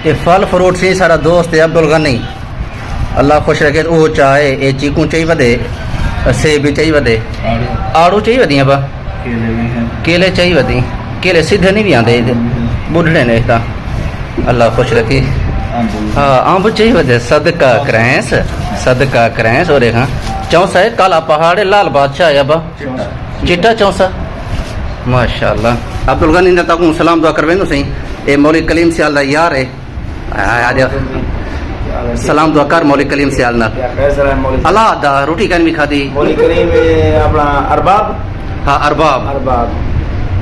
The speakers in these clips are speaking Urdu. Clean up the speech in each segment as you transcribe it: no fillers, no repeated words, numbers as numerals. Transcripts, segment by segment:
یہ پھل فروٹ سی سارا دوست ہے عبد الغنی، اللہ خوش رکھے۔ وہ چاہے یہ چیکوں چاہیے ودے، سیب بھی چاہیے ودے، آڑو چاہیے ودی با، کیلے چاہیے ودی، کیلے سیدھے نہیں بھی آتے بڑھڑے نے تا، اللہ خوش رکھے۔ ہاں آمب چاہیے ودے، صدقہ کرینس، صدقہ کرینس۔ اور ہاں چونسا ہے کالا پہاڑ لال بادشاہ ہے با، چٹا چونسا ماشاء اللہ۔ عبد الغنی نے تاکوں سلام دعا کرویں سی، اے مولوی کلیم سیال دا یار ہے، سلام دعا کر مولوی کلیم سیال نا۔ اللہ دا روٹی کن بھی کھادی مولوی کریم اپنا ارباب، ہاں ارباب۔ ارباب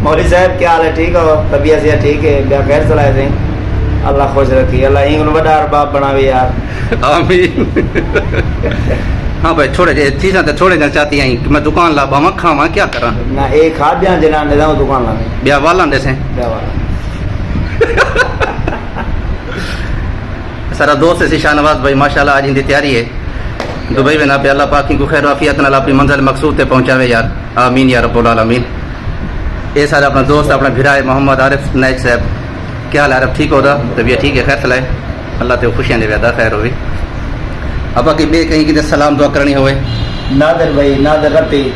مولوی صاحب کیا حال ہے؟ ٹھیک ہو؟ طبیعت سے ٹھیک ہے؟ بیا خیر چلائے تھے؟ اللہ خوش رکھی، اللہ ہی بڑا ارباب بناوے یار، آمین۔ ہاں بھائی چھوڑے جائے چیزاں تو چھوڑے جانا چاہتی ہیں کہ میں دکان لا باواں کھاواں کیا کراں نہ ایک ہاتھ بیاں جنان دے داں دکان لانے بیا والاں دے سے بیا والا۔ سارا دوست ہے شاہ نواز بھائی ماشاءاللہ، آج ان کی تیاری ہے دبئی میں نا پہ، اللہ پاک کو خیر و عافیت نال اپنی منزل مقصود تے پہنچاوے یار، آمین یا رب العالمین۔ یہ سارا اپنا دوست اپنا بھرا ہے محمد عارف نائک صاحب، کیا حال ہے عارف؟ ٹھیک ہو دا؟ طبیعت ٹھیک ہے؟ خیر چلائے، اللہ تے خوشیاں دے وعدہ خیر ہوئی۔ ابا کی بے کہیں کتے سلام دعا کرنی ہوئے؟ نادر بھائی، نادر رتی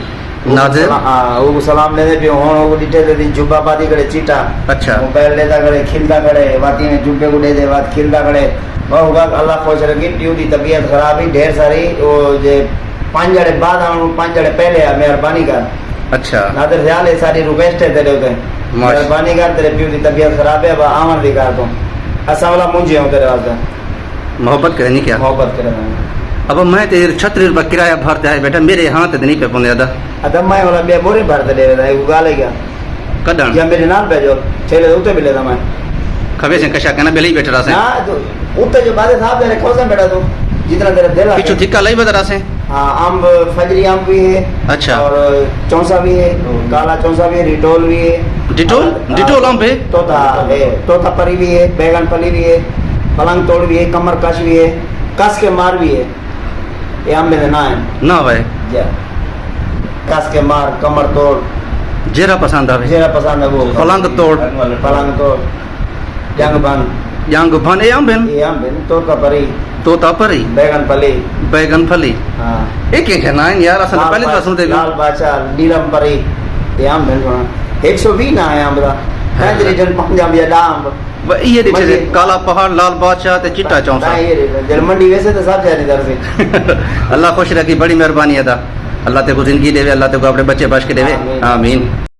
نادر ہاں وہ سلام دے دے پیو ہوں وہ ڈٹے دے دن جبا پاتی کرے چیٹا، اچھا موبائل دے دا کرے کھلدا کرے واتی میں جبے کو دے دے وات کھلدا کرے وہ گا اللہ خوش رکھی۔ پیو دی طبیعت خراب ہی ڈھیر ساری، وہ جے 5 جڑے بعد آن 5 جڑے پہلے آ، مہربانی کر اچھا نادر خیال ہے ساری ریکویسٹ ہے تیرے تے، مہربانی کر، تیرے پیو دی طبیعت خراب ہے، آمن دی کر تو اسا والا مونجے ہوں تیرے واسطے، محبت کرنی کیا؟ محبت کرے۔ اب میں تیرے 36 روپے کرایہ بھرتا ہے بیٹا، میرے ہاتھ نہیں پہ پوندے ادا ادم میں والا بے بورے بھرتے دے رہا ہے وہ گالے گیا کڈن یا میرے نال بھیجو چھلے اوتے ملے تھا میں کھوے سے کشا کنا بیلی بیٹھ رہا سے نا تو اوتے جو بادے صاحب تیرے کھوسا بیٹھا تو جتنا تیرے دل پیچھو ہے تھکا لئی بتا رہا سے۔ ہاں امب فجری امب بھی ہے، اچھا اور چونسا بھی ہے، کالا چونسا بھی ہے، ریٹول بھی ہے، ڈیٹول ڈیٹول امب ہے، توتا پری بھی ہے، بیگن پلی بھی ہے، پلنگ توڑ بھی ہے، کمر کش بھی ہے، کس کے مار بھی ہے، یہ امب دے نا ہے نہ بھائی جی کس کے مار کمر توڑ جیرا پسند آوے، جیرا پسند ہے وہ پلنگ توڑ پلنگ توڑ جنگ بن جانگ بھن اے امب یہ امب ہے توتا پری توتا پری بیگن پلی بیگن پھلی ہاں ایک ایک ہے نا یار اصل پہلے تو سنتے بھی لال بادشاہ نیلم پری یہ امب ہے سونا 120 نہ ہے امب دا ہندری جن پنجاب یا ڈام یہ دیکھے کالا پہاڑ لال بادشاہ تے چٹا چونسا جل منڈی ویسے تو سب جانے در سے اللہ خوش رکھی، بڑی مہربانی ادا، اللہ تے کو زندگی دے، اللہ تے کو اپنے بچے بچ کے دے، آمین۔